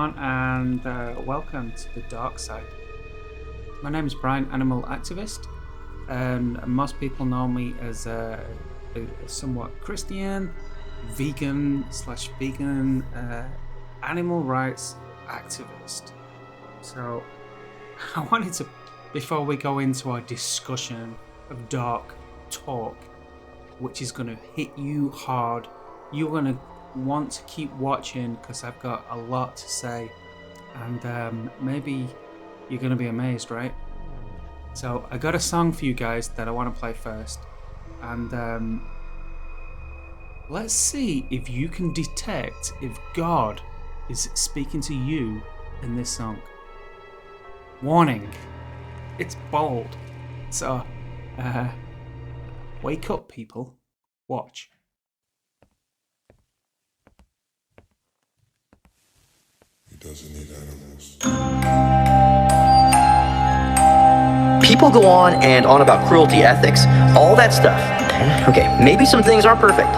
everyone, and welcome to the dark side. My name is Brian, animal activist, and most people know me as a somewhat Christian, vegan/vegan animal rights activist. So, I wanted to, before we go into our discussion of dark talk, which is going to hit you hard, you're going to want to keep watching because I've got a lot to say, and maybe you're going to be amazed, right? So I got a song for you guys that I want to play first, and let's see if you can detect if God is speaking to you in this song. Warning, it's bold, so wake up, people. Watch. He doesn't need animals. People go on and on about cruelty ethics, all that stuff. Okay, maybe some things aren't perfect,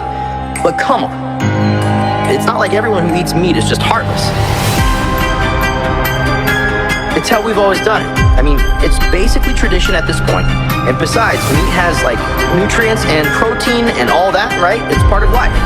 but come on. It's not like everyone who eats meat is just heartless. It's how we've always done it. I mean, it's basically tradition at this point. And besides, meat has like nutrients and protein and all that, right? It's part of life.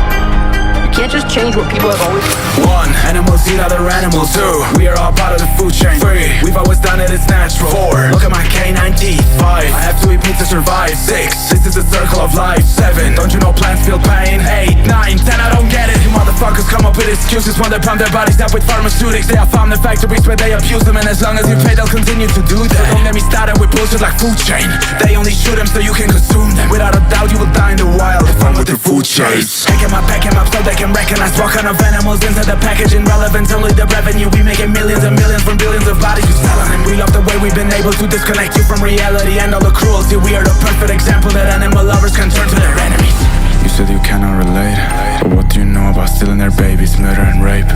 You can't just change what people have always. 1. Animals eat other animals. 2. We are all part of the food chain. 3. We've always done it, it's natural. 4. Look at my canine teeth. 5. I have to eat meat to survive. 6. This is the circle of life. 7. Don't you know plants feel pain? 8. 9. 10. I don't get it. You motherfuckers come up with excuses when they pump their bodies up with pharmaceutics. They have found the factories where they abuse them, and as long as you pay, they'll continue to do that. So don't get me started with bullshit like food chain. They only shoot them so you can consume them. Without a doubt, you will die in the wild if I'm with the food chase. Pack 'em up so they can recognize what kind of animals into the packaging. Relevant only the revenue. We making millions and millions from billions of bodies you sell them. And we love the way we've been able to disconnect you from reality and all the cruelty. We are the perfect example that animal lovers can turn to their enemies. You said you cannot relate, but what do you know about stealing their babies, murder and rape?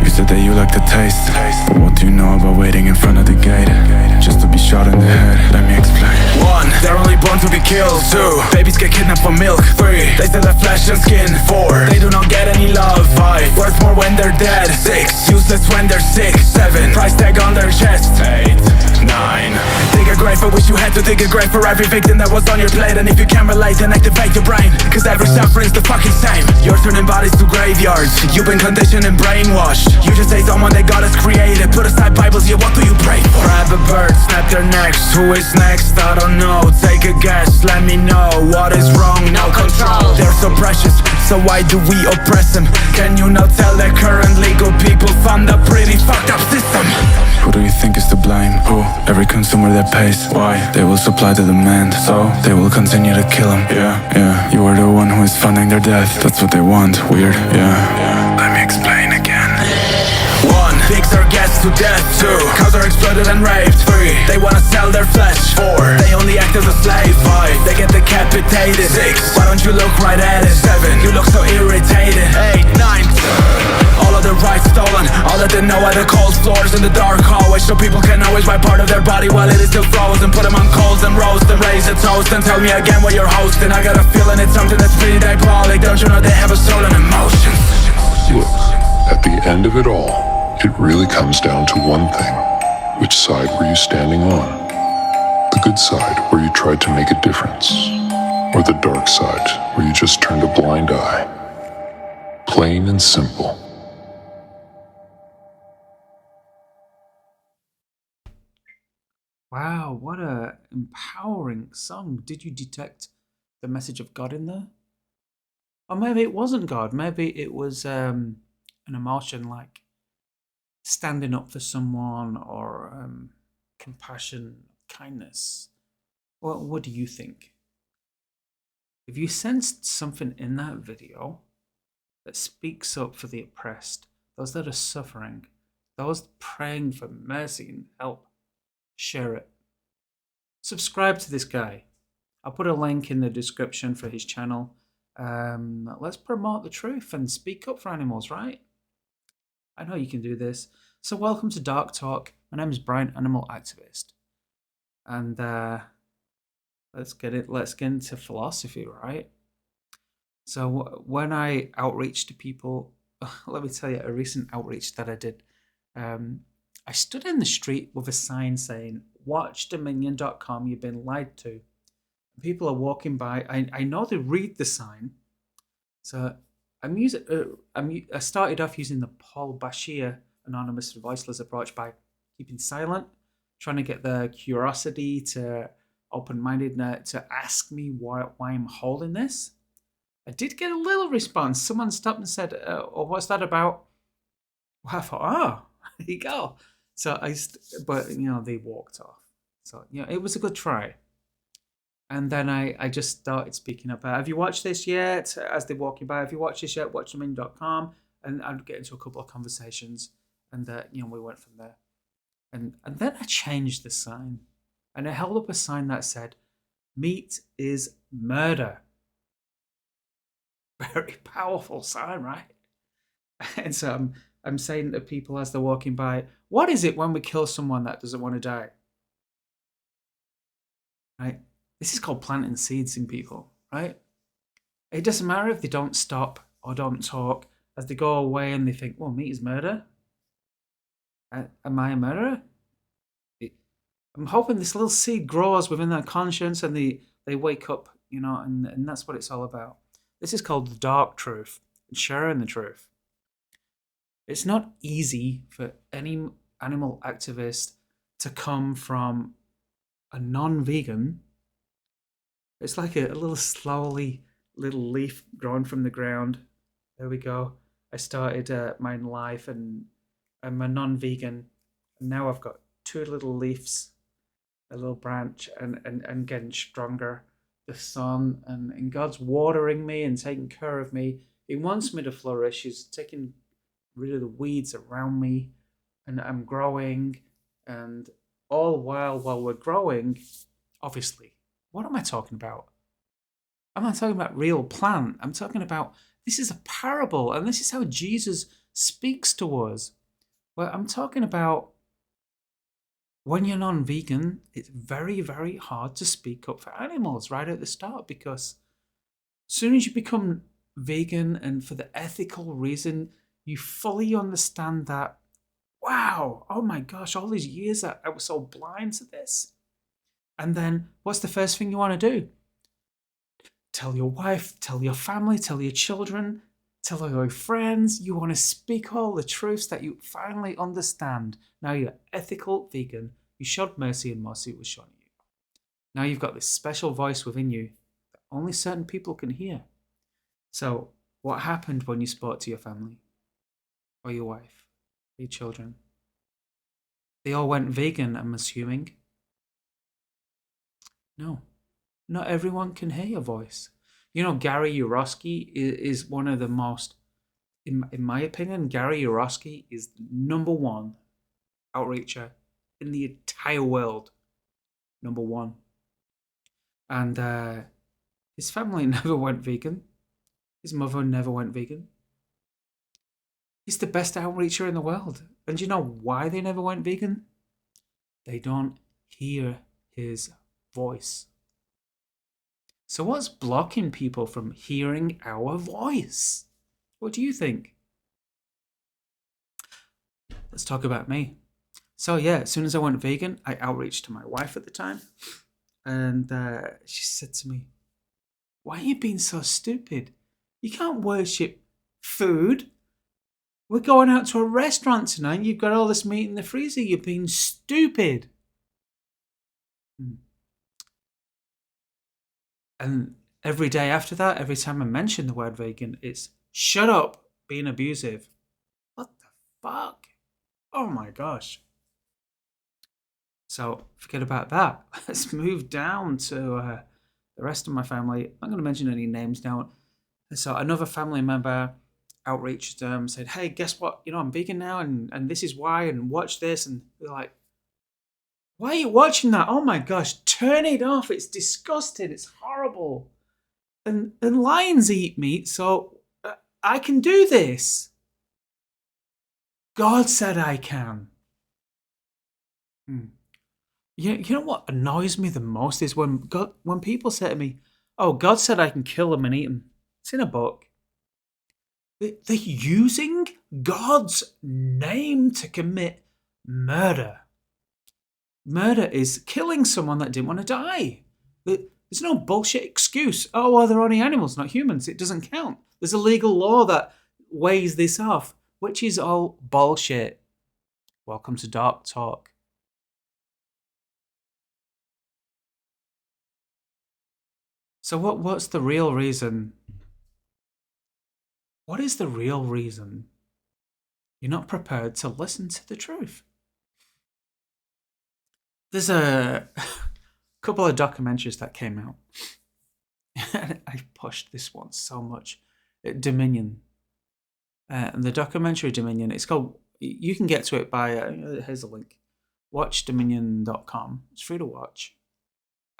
You said that you like the taste, but what do you know about waiting in front of the gate just to be shot in the head? Let me explain. 1. They're only born to be killed. 2. Babies get kidnapped for milk. 3. They still have flesh and skin. 4. They do not get any love. 5. Worth more when they're dead. 6. Useless when they're sick. 7. Price tag on their chest. 8. 9. Dig a grave, I wish you had to dig a grave for every victim that was on your plate. And if you can't relate, then activate your brain, cause every suffering's the fucking same. You're turning bodies to graveyards. You've been conditioned and brainwashed. You just say someone that God has created. Put aside Bibles, yeah, what do you pray for? Grab a bird, snap their necks. Who is next? I don't know. Take a guess, let me know. What is wrong? No control. They're so precious, so why do we oppress them? Can you not tell that current legal people fund a pretty fucked up system? Who do you think is to blame? Who? Every consumer that pays. Why? They will supply the demand, so they will continue to kill them. Yeah. You are the one who is funding their death. That's what they want. Weird. Yeah. Let me explain again. 1. Pigs are gassed to death. 2. Cows are exploited and raped. 3. They wanna sell their flesh. 4. They only act as a slave. 5. They get decapitated. 6. Why don't you look right at it? 7. You look so irritated. 8. 9. All of the rights stolen. All that they know are the cold floors in the dark hallways, so people can always wipe part of their body while it is still frozen. Put them on coals and roast and raise a toast and tell me again what you're hosting. I got a feeling it's something that's pretty diabolic. Don't you know they have a soul and emotions? Look, at the end of it all, it really comes down to one thing. Which side were you standing on? The good side, where you tried to make a difference, or the dark side, where you just turned a blind eye? Plain and simple. Wow, what a empowering song. Did you detect the message of God in there? Or maybe it wasn't God. Maybe it was an emotion like standing up for someone, or compassion, kindness. What do you think? If you sensed something in that video that speaks up for the oppressed, those that are suffering, those praying for mercy and help, share it. Subscribe to this guy. I'll put a link in the description for his channel. Let's promote the truth and speak up for animals, right? I know you can do this. So welcome to Dark Talk. My name is Brian, animal activist. And let's get into philosophy, right? So when I outreach to people, let me tell you a recent outreach that I did. I stood in the street with a sign saying, "Watch Dominion.com, you've been lied to." People are walking by. I know they read the sign. So I started off using the Paul Bashir anonymous voiceless approach by keeping silent, trying to get the curiosity to open-mindedness to ask me why I'm holding this. I did get a little response. Someone stopped and said, "Oh, what's that about?" Well, I thought, "Oh, there you go." So but they walked off. So it was a good try. And then I just started speaking up. Have you watched this yet? As they're walking by, have you watched this yet? WatchTheMin.com. And I'd get into a couple of conversations. And we went from there. And then I changed the sign. And I held up a sign that said, "Meat is murder." Very powerful sign, right? And so I'm saying to people as they're walking by, what is it when we kill someone that doesn't want to die? Right? This is called planting seeds in people, right? It doesn't matter if they don't stop or don't talk. As they go away and they think, "Well, meat is murder. Am I a murderer?" I'm hoping this little seed grows within their conscience and they wake up, and that's what it's all about. This is called the dark truth, sharing the truth. It's not easy for any animal activist to come from a non-vegan. It's like a little leaf growing from the ground. There we go. I started my life and I'm a non-vegan. And now I've got 2 little leaves, a little branch, and getting stronger. The sun and God's watering me and taking care of me. He wants me to flourish. He's taking rid of the weeds around me, and I'm growing. And all while we're growing, obviously, what am I talking about? I'm not talking about real plant. I'm talking about, this is a parable, and this is how Jesus speaks to us. Well, I'm talking about when you're non-vegan, it's very, very hard to speak up for animals right at the start, because as soon as you become vegan and for the ethical reason, you fully understand that, wow, oh my gosh, all these years I was so blind to this. And then what's the first thing you want to do? Tell your wife, tell your family, tell your children, tell all your friends. You want to speak all the truths that you finally understand. Now you're ethical vegan. You showed mercy and mercy was shown you. Now you've got this special voice within you that only certain people can hear. So what happened when you spoke to your family or your wife or your children? They all went vegan, I'm assuming. No, not everyone can hear your voice. Gary Yourofsky is one of the most, in my opinion, Gary Yourofsky is the #1 outreacher in the entire world. #1. And his family never went vegan. His mother never went vegan. He's the best outreacher in the world. And do you know why they never went vegan? They don't hear his voice. So what's blocking people from hearing our voice? What do you think? Let's talk about me. So as soon as I went vegan, I outreached to my wife at the time. And she said to me, "Why are you being so stupid? You can't worship food. We're going out to a restaurant tonight. You've got all this meat in the freezer. You're being stupid." And every day after that, every time I mention the word vegan, it's "shut up being abusive." What the fuck? Oh my gosh. So forget about that. Let's move down to the rest of my family. I'm not going to mention any names now. So another family member outreached them, said, "Hey, guess what? I'm vegan now, and this is why, and watch this." And they're like, "Why are you watching that? Oh my gosh, turn it off. It's disgusting. It's horrible. And lions eat meat, so I can do this. God said I can." You know what annoys me the most is when people say to me, "Oh, God said I can kill them and eat them." It's in a book. They're using God's name to commit murder. Murder is killing someone that didn't want to die. There's no bullshit excuse. Oh, well, they're only animals, not humans. It doesn't count. There's a legal law that weighs this off, which is all bullshit. Welcome to Dark Talk. So what's the real reason? What is the real reason you're not prepared to listen to the truth? There's a couple of documentaries that came out. I pushed this one so much. Dominion. And the documentary Dominion, it's called, you can get to it by, here's a link, watchdominion.com. It's free to watch.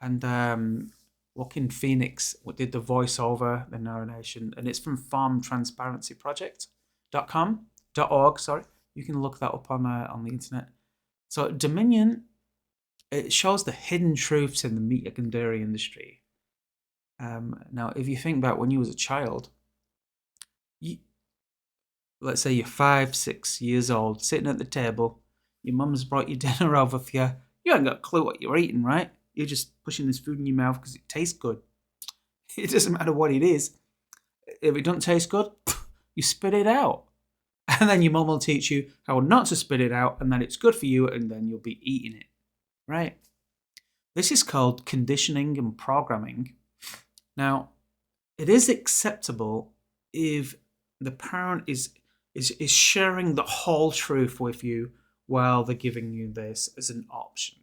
And Joaquin Phoenix did the voiceover, the narration, and it's from farmtransparencyproject.org, sorry. You can look that up on the internet. So Dominion, it shows the hidden truths in the meat and dairy industry. Now, if you think back when you was a child, let's say you're 5, 6 years old, sitting at the table, your mum's brought your dinner over for you. You ain't got a clue what you're eating, right? You're just pushing this food in your mouth because it tastes good. It doesn't matter what it is. If it doesn't taste good, you spit it out. And then your mum will teach you how not to spit it out and that it's good for you, and then you'll be eating it, right? This is called conditioning and programming. Now, it is acceptable if the parent is sharing the whole truth with you while they're giving you this as an option.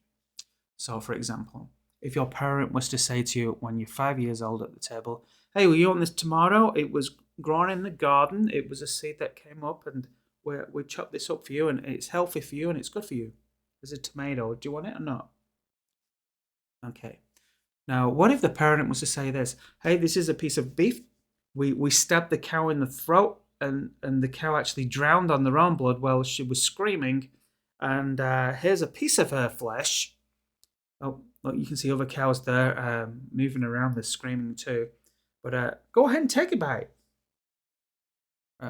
So, for example, if your parent was to say to you when you're 5 years old at the table, hey, well, you want this tomato? It was grown in the garden. It was a seed that came up, and we chopped this up for you, and it's healthy for you, and it's good for you. There's a tomato. Do you want it or not? Okay. Now, what if the parent was to say this? Hey, this is a piece of beef. We stabbed the cow in the throat, and the cow actually drowned on their own blood while she was screaming. And here's a piece of her flesh. Oh, look, you can see other cows there moving around. They're screaming too. But go ahead and take a bite.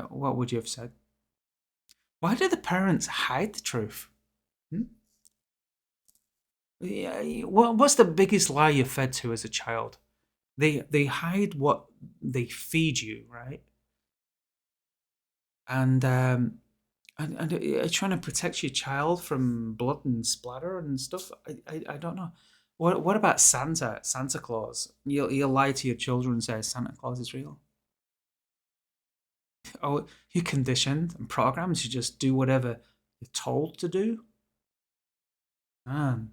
What would you have said? Why do the parents hide the truth? Yeah, what's the biggest lie you're fed to as a child? They hide what they feed you, right? And trying to protect your child from blood and splatter and stuff. I don't know. What about Santa Claus? You'll lie to your children and say Santa Claus is real. Oh, you're conditioned and programmed to just do whatever you're told to do. Man.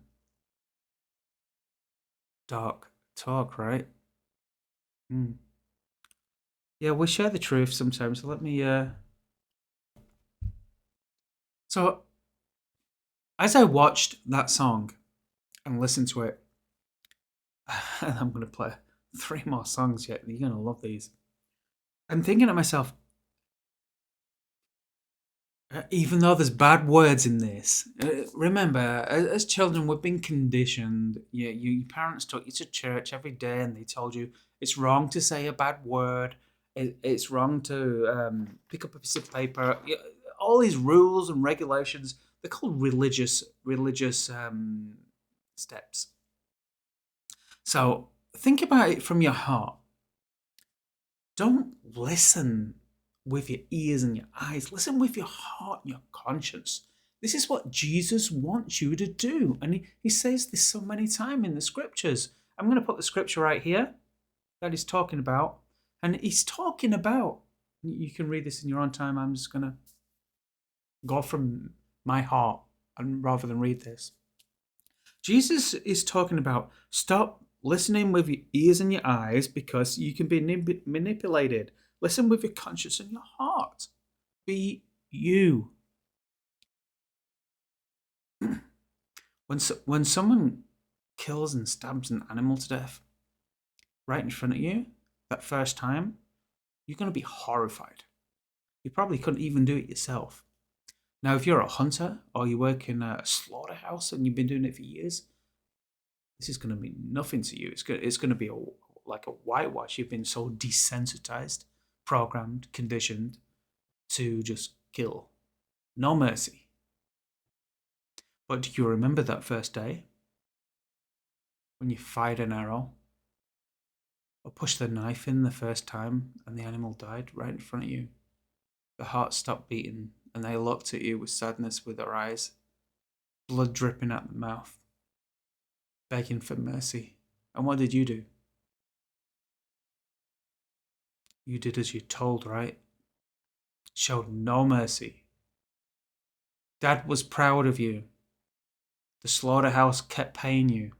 Dark talk, right? Yeah, we share the truth sometimes. So let me. So, as I watched that song and listened to it, and I'm going to play 3 more songs yet. You're going to love these. I'm thinking to myself, even though there's bad words in this, remember, as children, we've been conditioned. Your parents took you to church every day and they told you it's wrong to say a bad word. It's wrong to pick up a piece of paper. All these rules and regulations, they're called religious steps. So think about it from your heart. Don't listen with your ears and your eyes. Listen with your heart and your conscience. This is what Jesus wants you to do. And he says this so many times in the scriptures. I'm going to put the scripture right here that he's talking about. And he's talking about, you can read this in your own time. I'm just going to go from my heart and rather than read this. Jesus is talking about stop listening with your ears and your eyes because you can be manipulated. Listen with your conscience and your heart. Be you. When someone kills and stabs an animal to death right in front of you, that first time, you're going to be horrified. You probably couldn't even do it yourself. Now, if you're a hunter or you work in a slaughterhouse and you've been doing it for years, this is going to mean nothing to you. It's going to be like a whitewash. You've been so desensitized programmed, conditioned to just kill. No mercy. But do you remember that first day? When you fired an arrow? Or pushed the knife in the first time and the animal died right in front of you? The heart stopped beating and they looked at you with sadness with their eyes, blood dripping out the mouth, begging for mercy. And what did you do? You did as you told, right? Showed no mercy. Dad was proud of you. The slaughterhouse kept paying you.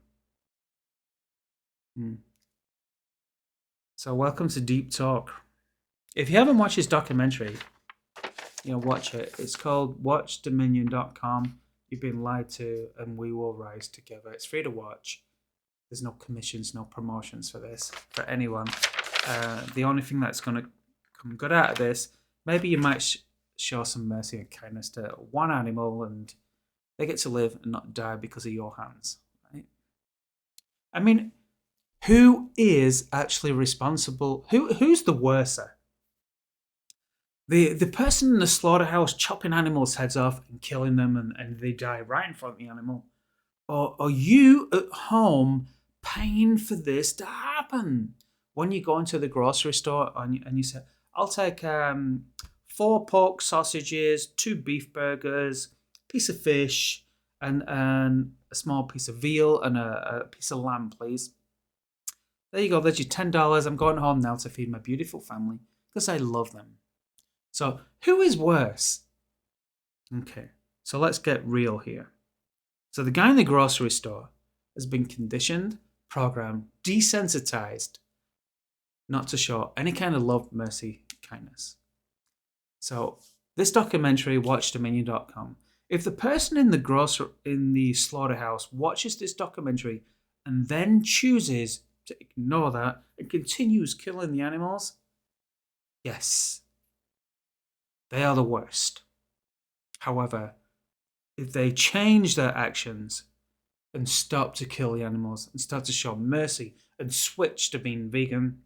So welcome to Deep Talk. If you haven't watched this documentary, watch it. It's called WatchDominion.com. You've been lied to and we will rise together. It's free to watch. There's no commissions, no promotions for this, for anyone. The only thing that's going to come good out of this, maybe you might show some mercy and kindness to one animal and they get to live and not die because of your hands, right? I mean, who is actually responsible? Who's the worser? The person in the slaughterhouse chopping animals' heads off and killing them and they die right in front of the animal? Or are you at home paying for this to happen? When you go into the grocery store and you say, I'll take 4 pork sausages, 2 beef burgers, a piece of fish, and a small piece of veal and a piece of lamb, please. There you go, there's your $10. I'm going home now to feed my beautiful family because I love them. So who is worse? Okay, so let's get real here. So the guy in the grocery store has been conditioned, programmed, desensitized not to show any kind of love, mercy, kindness. So this documentary, WatchDominion.com, if the person in the slaughterhouse watches this documentary and then chooses to ignore that and continues killing the animals, yes, they are the worst. However, if they change their actions and stop to kill the animals and start to show mercy and switch to being vegan,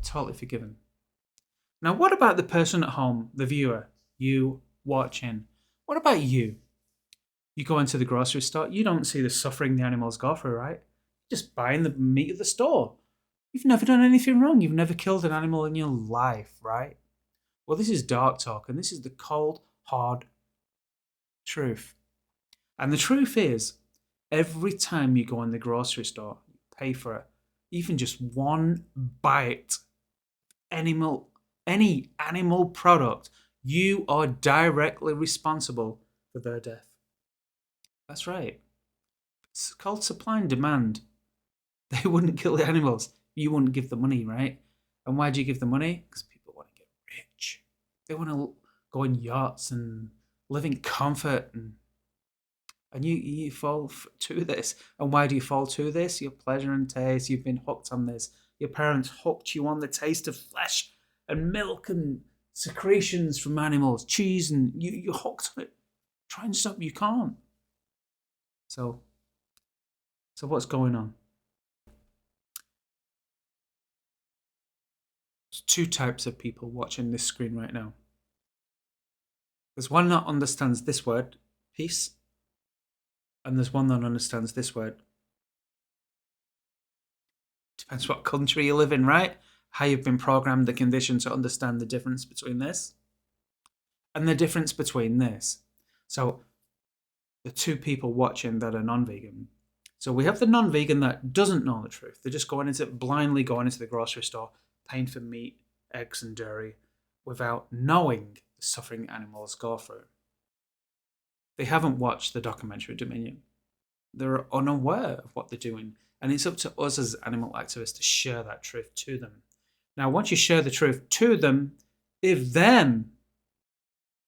totally forgiven. Now, what about the person at home, the viewer, you watching? What about you? You go into the grocery store, you don't see the suffering the animals go through, right? You're just buying the meat at the store. You've never done anything wrong. You've never killed an animal in your life, right? Well, this is dark talk, and this is the cold, hard truth. And the truth is, every time you go in the grocery store, you pay for it, even just one bite, any animal product, you are directly responsible for their death. That's right. It's called supply and demand. They wouldn't kill the animals. You wouldn't give the money, right? And why do you give the money? Because people want to get rich. They want to go on yachts and live in comfort, and you fall to this. And why do you fall to this? Your pleasure and taste. You've been hooked on this. Your parents hooked you on the taste of flesh and milk and secretions from animals, cheese, and you're hooked on it. Try and stop, you can't. So what's going on? There's 2 types of people watching this screen right now. There's one that understands this word, peace, and there's one that understands this word. Depends what country you live in, right? How you've been programmed, the condition to understand the difference between this and the difference between this. So the 2 people watching that are non-vegan. So we have the non-vegan that doesn't know the truth. They're just blindly going into the grocery store, paying for meat, eggs and dairy without knowing the suffering animals go through. They haven't watched the documentary Dominion. They're unaware of what they're doing. And it's up to us as animal activists to share that truth to them. Now, once you share the truth to them, if then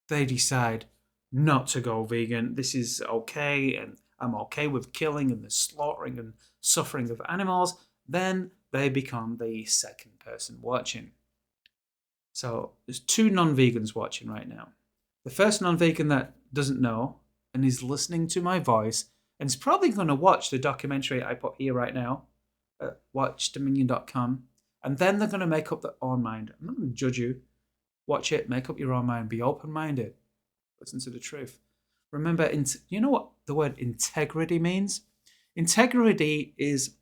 they decide not to go vegan, this is okay, and I'm okay with killing and the slaughtering and suffering of animals, then they become the second person watching. So there's 2 non-vegans watching right now. The first non-vegan that doesn't know and is listening to my voice and is probably going to watch the documentary I put here right now at watchdominion.com And then they're going to make up their own mind. I'm not going to judge you. Watch it, make up your own mind, be open-minded. Listen to the truth. Remember, you know what the word integrity means? Integrity is,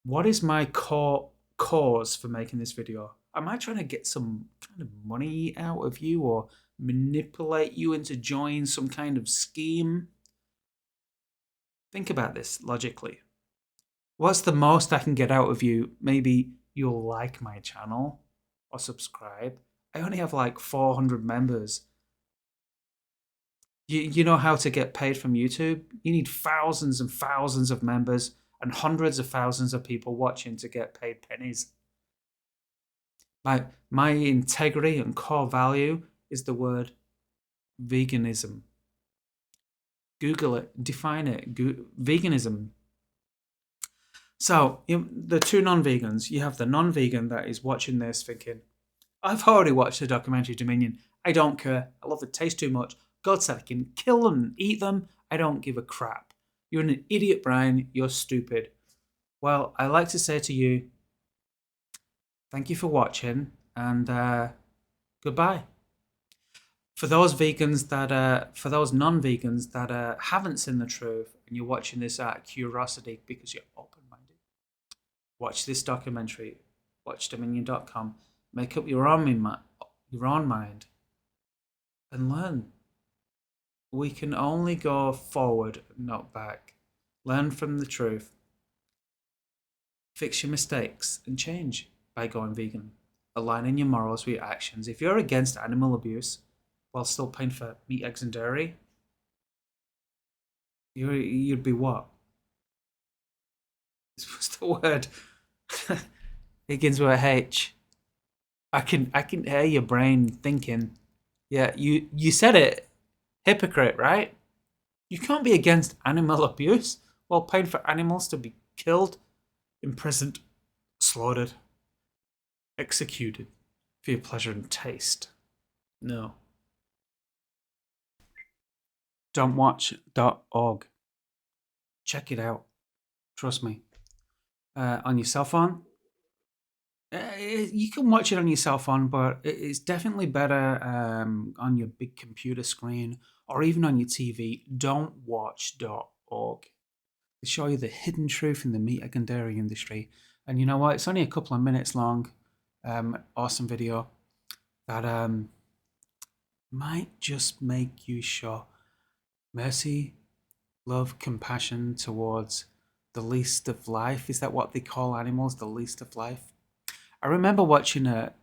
what is my core cause for making this video? Am I trying to get some kind of money out of you or manipulate you into joining some kind of scheme? Think about this logically. What's the most I can get out of you? Maybe you'll like my channel or subscribe. I only have like 400 members. You know how to get paid from YouTube? You need thousands and thousands of members and hundreds of thousands of people watching to get paid pennies. My integrity and core value is the word veganism. Google it, define it. Veganism. So, the two non-vegans, you have the non-vegan that is watching this thinking, I've already watched the documentary Dominion. I don't care. I love the taste too much. God said I can kill them and eat them. I don't give a crap. You're an idiot, Brian. You're stupid. Well, I like to say to you, thank you for watching, and goodbye. For those vegans that, for those non-vegans that haven't seen the truth, and you're watching this out of curiosity because you're open-minded, watch this documentary. Watch Dominion.com. Make up your own mind, and learn. We can only go forward, not back. Learn from the truth. Fix your mistakes and change by going vegan. Aligning your morals with your actions. If you're against animal abuse while still paying for meat, eggs, and dairy, you'd be what? What's the word? It begins with a H. I can hear your brain thinking. Yeah, you said it. Hypocrite, right? You can't be against animal abuse while paying for animals to be killed, imprisoned, slaughtered, executed for your pleasure and taste. No. Don'twatch.org. Check it out. Trust me. On your cell phone. You can watch it on your cell phone, but it's definitely better on your big computer screen or even on your TV. Don'twatch.org. They show you the hidden truth in the meat, egg, and dairy industry. And you know what? It's only a couple of minutes long. Awesome video that might just make you show mercy, love, compassion towards the least of life. Is that what they call animals? The least of life? I remember watching a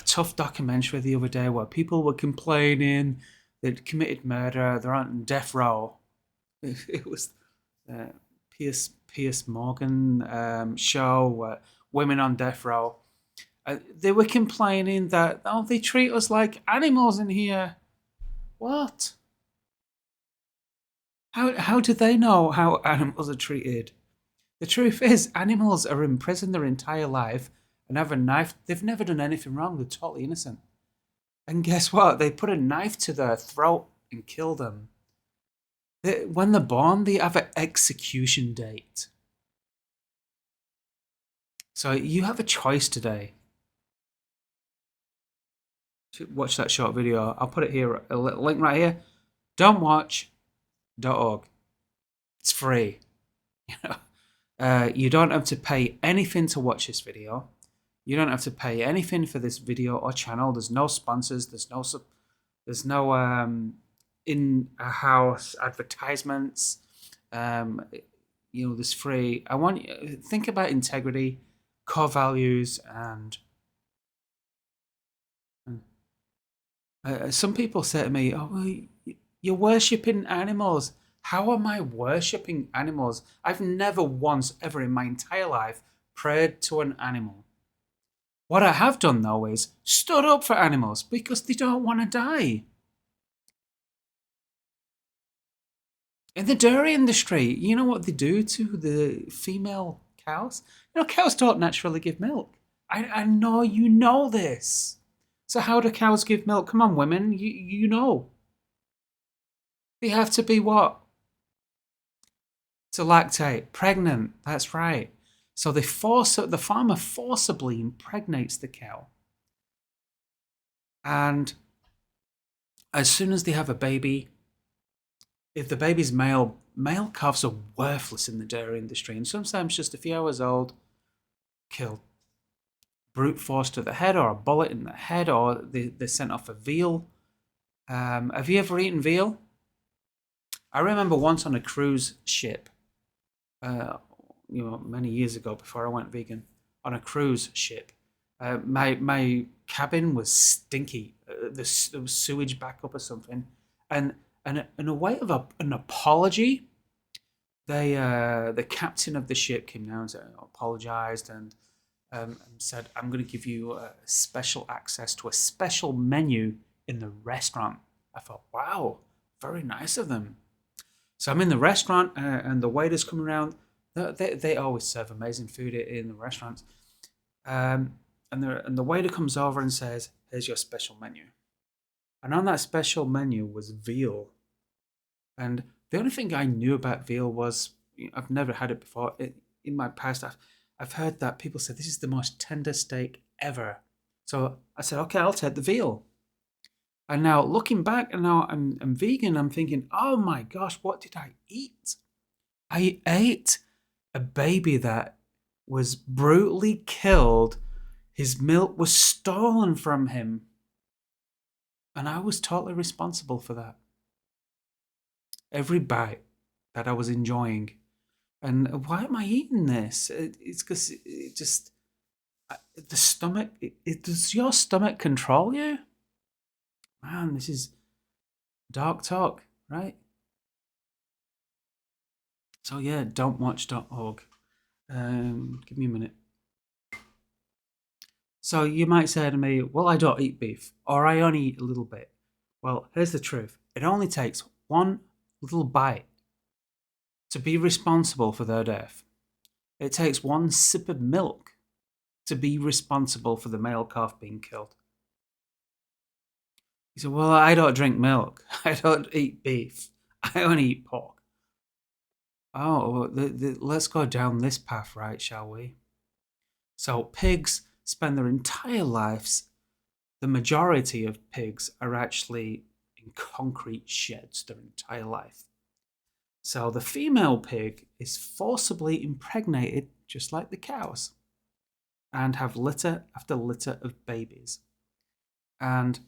tough documentary the other day where people were complaining they'd committed murder. They're on death row. It was Piers Morgan show, Women on Death Row. They were complaining that, oh, they treat us like animals in here. What? How do they know how animals are treated? The truth is, animals are in prison their entire life and have a knife. They've never done anything wrong. They're totally innocent. And guess what? They put a knife to their throat and kill them. When they're born, they have an execution date. So you have a choice today. Watch that short video. I'll put it here, a link right here. Don'twatch.org. It's free. You don't have to pay anything to watch this video. You don't have to pay anything for this video or channel. There's no sponsors. There's no in-house advertisements. There's free. I want you to think about integrity, core values, and some people say to me, "Oh, well, you're worshipping animals." How am I worshipping animals? I've never once ever in my entire life prayed to an animal. What I have done, though, is stood up for animals because they don't want to die. In the dairy industry, you know what they do to the female cows? Cows don't naturally give milk. I know you know this. So how do cows give milk? Come on, women, you know. They have to be what? To lactate, pregnant, that's right. So the farmer forcibly impregnates the cow. And as soon as they have a baby, if the baby's male calves are worthless in the dairy industry, and sometimes just a few hours old, killed. Brute force to the head, or a bullet in the head, or they're sent off a veal. Have you ever eaten veal? I remember once on a cruise ship, many years ago before I went vegan, on a cruise ship, my cabin was stinky. There was sewage backup or something, and in a way of an apology, the captain of the ship came down and apologized and said, "I'm going to give you special access to a special menu in the restaurant." I thought, wow, very nice of them. So I'm in the restaurant and the waiters come around. They always serve amazing food in the restaurants. And the waiter comes over and says, "Here's your special menu." And on that special menu was veal. And the only thing I knew about veal was, I've never had it before. In my past, I've heard that people say this is the most tender steak ever. So I said, okay, I'll take the veal. And now looking back, and now I'm vegan, I'm thinking, oh my gosh, what did I eat? I ate a baby that was brutally killed. His milk was stolen from him. And I was totally responsible for that. Every bite that I was enjoying. And why am I eating this? It's because it just, the stomach, does your stomach control you? Man, this is dark talk, right? So yeah, don'twatch.org. Give me a minute. So you might say to me, well, I don't eat beef, or I only eat a little bit. Well, here's the truth. It only takes one little bite to be responsible for their death. It takes one sip of milk to be responsible for the male calf being killed. You say, well, I don't drink milk. I don't eat beef. I only eat pork. Oh, let's go down this path, right, shall we? So pigs spend their entire lives, the majority of pigs are actually in concrete sheds their entire life. So the female pig is forcibly impregnated, just like the cows, and have litter after litter of babies. And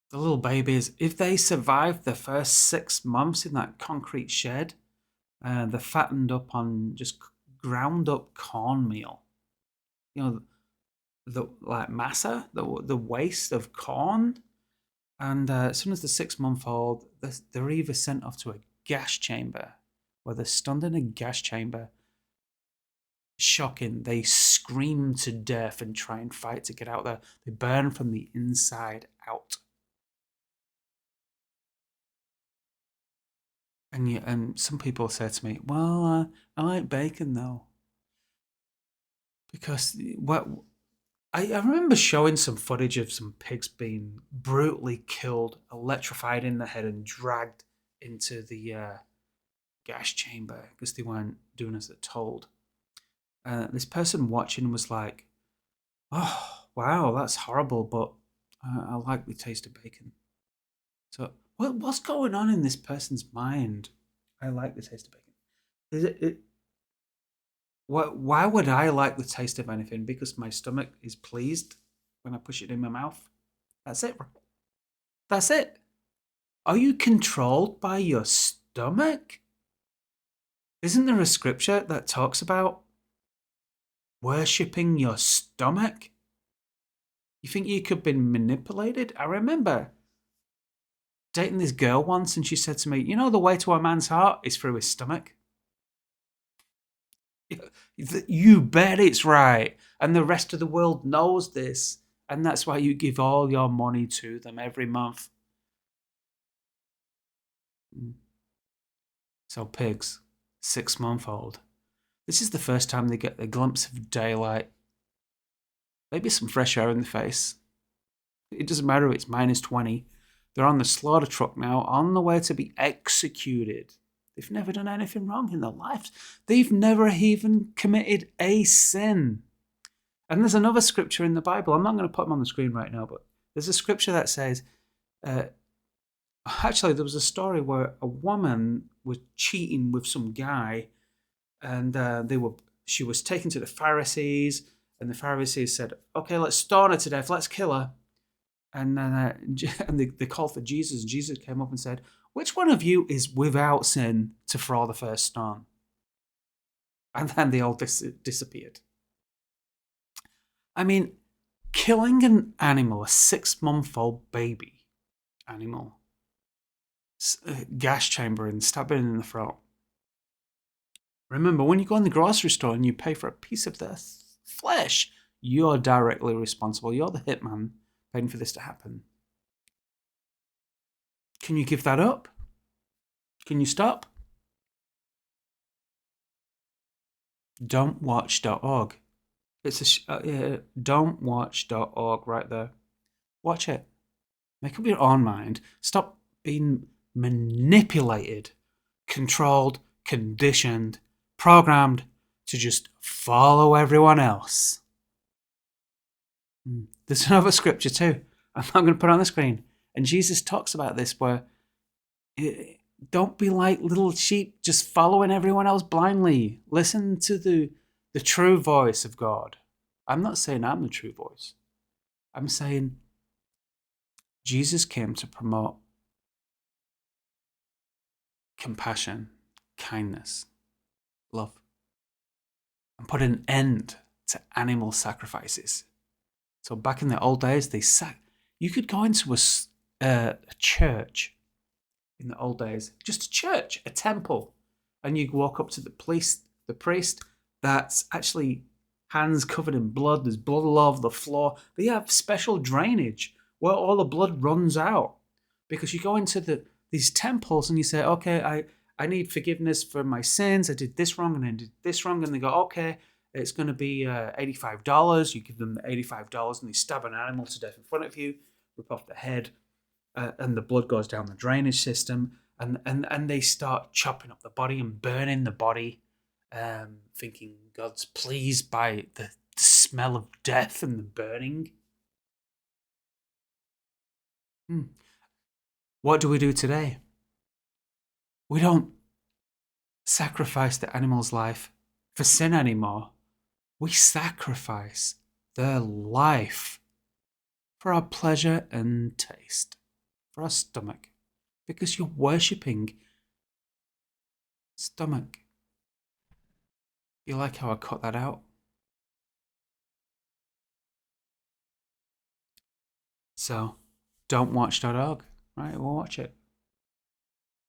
the little babies, if they survive the first 6 months in that concrete shed, they're fattened up on just ground up cornmeal. You know, the like masa, the waste of corn. And as soon as they're 6-month-old, they're either sent off to a gas chamber, where they're stunned in a gas chamber. Shocking. They scream to death and try and fight to get out there. They burn from the inside out. And some people say to me, well, I like bacon though. Because I remember showing some footage of some pigs being brutally killed, electrified in the head and dragged into the gas chamber because they weren't doing as they're told. This person watching was like, oh, wow, that's horrible, but I like the taste of bacon. So what's going on in this person's mind? I like the taste of bacon. Why would I like the taste of anything? Because my stomach is pleased when I push it in my mouth. That's it. That's it. Are you controlled by your stomach? Isn't there a scripture that talks about worshipping your stomach? You think you could be manipulated? I remember dating this girl once, and she said to me, you know, the way to a man's heart is through his stomach. You bet it's right. And the rest of the world knows this. And that's why you give all your money to them every month. So pigs, 6-month-old. This is the first time they get a glimpse of daylight. Maybe some fresh air in the face. It doesn't matter if it's -20. They're on the slaughter truck now, on the way to be executed. They've never done anything wrong in their lives. They've never even committed a sin. And there's another scripture in the Bible. I'm not going to put them on the screen right now, but there's a scripture that says, actually, there was a story where a woman was cheating with some guy, and she was taken to the Pharisees, and the Pharisees said, okay, let's stone her to death, let's kill her. And then they called for Jesus, and Jesus came up and said, which one of you is without sin to throw the first stone? And then they all disappeared. I mean, killing an animal, a 6-month-old baby animal, gas chamber and stabbing it in the throat. Remember, when you go in the grocery store and you pay for a piece of their flesh, you're directly responsible. You're the hitman paying for this to happen. Can you give that up? Can you stop? Don'twatch.org. It's don'twatch.org right there. Watch it. Make up your own mind. Stop being manipulated, controlled, conditioned, programmed to just follow everyone else. There's another scripture too. I'm not going to put it on the screen. And Jesus talks about this where don't be like little sheep just following everyone else blindly. Listen to the true voice of God. I'm not saying I'm the true voice. I'm saying Jesus came to promote compassion, kindness, love, and put an end to animal sacrifices. So back in the old days, you could go into a church in the old days, just a church, a temple, and you walk up to the priest that's actually hands covered in blood. There's blood all over the floor. They have special drainage where all the blood runs out, because you go into these temples and you say, okay, I need forgiveness for my sins. I did this wrong and I did this wrong. And they go, okay, it's going to be $85. You give them the $85 and they stab an animal to death in front of you, rip off the head, and the blood goes down the drainage system. And they start chopping up the body and burning the body, thinking God's pleased by the smell of death and the burning. What do we do today? We don't sacrifice the animal's life for sin anymore. We sacrifice their life for our pleasure and taste, for our stomach, because you're worshipping stomach. You like how I cut that out? So, don'twatch.org, right? We'll watch it.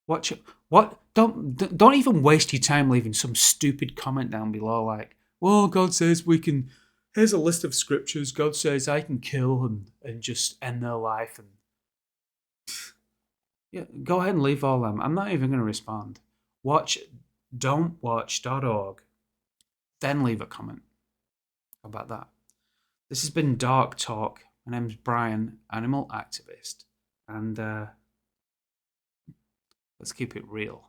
Watch it. What? Don't even waste your time leaving some stupid comment down below like, well, God says we can, here's a list of scriptures. God says I can kill and just end their life. And yeah, go ahead and leave all them. I'm not even going to respond. Watch don'twatch.org. Then leave a comment. How about that? This has been Dark Talk. My name's Brian, animal activist. And let's keep it real.